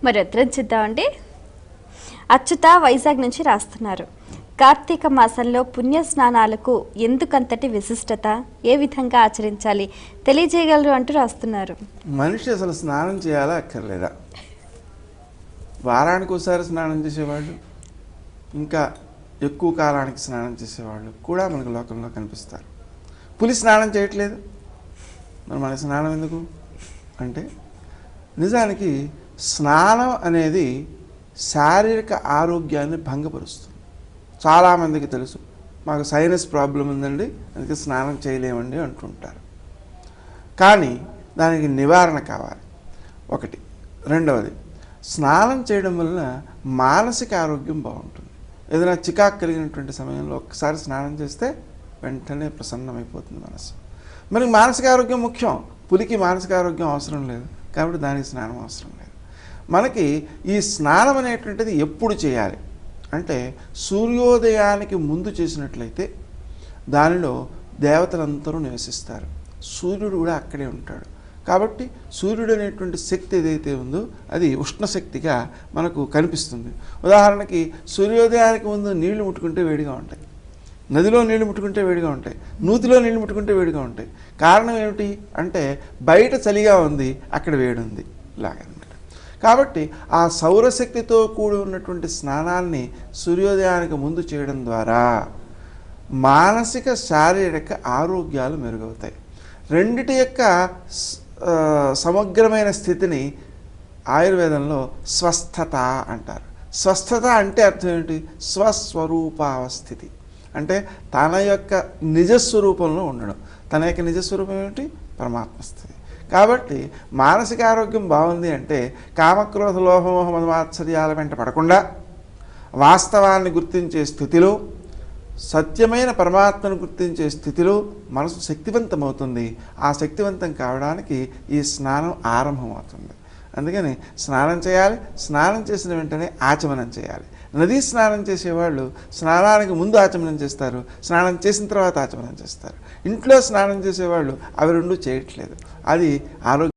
మరి ఉత్తరం చూద్దామండి. అచ్యుత వైజాగ్ నుంచి రాస్తున్నారు. కార్తీక మాసంలో పుణ్య స్నానాలకు ఎందుకంతటి విశిష్టత, ఏ విధంగా ఆచరించాలి తెలియజేయగలరు అంటూ రాస్తున్నారు. మనిషి అసలు స్నానం చేయాలా అక్కర్లేదా? వారానికి ఒకసారి స్నానం చేసేవాళ్ళు, ఇంకా ఎక్కువ కాలానికి స్నానం చేసేవాళ్ళు కూడా మనకు లోకంలో కనిపిస్తారు. పులి స్నానం చేయట్లేదు, మరి మన స్నానం ఎందుకు అంటే, నిజానికి స్నానం అనేది శారీరక ఆరోగ్యాన్ని భంగపరుస్తుంది. చాలామందికి తెలుసు, మాకు సైనస్ ప్రాబ్లం ఉందండి, అందుకే స్నానం చేయలేమండి అంటుంటారు. కానీ దానికి నివారణ కావాలి ఒకటి. రెండవది, స్నానం చేయడం వలన మానసిక ఆరోగ్యం బాగుంటుంది. ఏదైనా చికాకు కలిగినటువంటి సమయంలో ఒక్కసారి స్నానం చేస్తే వెంటనే ప్రసన్నమైపోతుంది మనసు. మనకి మానసిక ఆరోగ్యం ముఖ్యం, పులికి మానసిక ఆరోగ్యం అవసరం లేదు, కాబట్టి దానికి స్నానం అవసరం లేదు. మనకి ఈ స్నానం అనేటువంటిది ఎప్పుడు చేయాలి అంటే, సూర్యోదయానికి ముందు చేసినట్లయితే దానిలో దేవతలందరూ నివసిస్తారు, సూర్యుడు కూడా అక్కడే ఉంటాడు. కాబట్టి సూర్యుడు అనేటువంటి శక్తి ఏదైతే ఉందో అది ఉష్ణశక్తిగా మనకు కనిపిస్తుంది. ఉదాహరణకి సూర్యోదయానికి ముందు నీళ్లు ముట్టుకుంటే వేడిగా ఉంటాయి, నదిలో నీళ్లు ముట్టుకుంటే వేడిగా ఉంటాయి, నూతిలో నీళ్లు ముట్టుకుంటే వేడిగా ఉంటాయి. కారణం ఏమిటి అంటే, బయట చలిగా ఉంది, అక్కడ వేడి ఉంది ఇలాగనమాట. కాబట్టి ఆ సౌరశక్తితో కూడి ఉన్నటువంటి స్నానాన్ని సూర్యోదయానికి ముందు చేయడం ద్వారా మానసిక శారీరక ఆరోగ్యాలు మెరుగవుతాయి. రెండిటి యొక్క సమగ్రమైన స్థితిని ఆయుర్వేదంలో స్వస్థత అంటారు. స్వస్థత అంటే అర్థం ఏంటి? స్వస్వరూపావస్థితి అంటే తన యొక్క నిజస్వరూపంలో ఉండడం. తన యొక్క నిజస్వరూపం ఏమిటి? పరమాత్మ స్థితి. కాబట్టి మానసిక ఆరోగ్యం బాగుంది అంటే కామక్రోధ లోభమోహ మదమాత్సర్యాల వెంట పడకుండా వాస్తవాన్ని గుర్తించే స్థితిలో, సత్యమైన పరమాత్మను గుర్తించే స్థితిలో మనసు శక్తివంతమవుతుంది. ఆ శక్తివంతం కావడానికి ఈ స్నానం ఆరంభమవుతుంది. అందుకని స్నానం చేయాలి, స్నానం చేసిన వెంటనే ఆచమనం చేయాలి. నదీ స్నానం చేసేవాళ్ళు స్నానానికి ముందు ఆచమనం చేస్తారు, స్నానం చేసిన తర్వాత ఆచమనం చేస్తారు. ఇంట్లో స్నానం చేసేవాళ్ళు అవి రెండు చేయట్లేదు. అది ఆరోగ్యం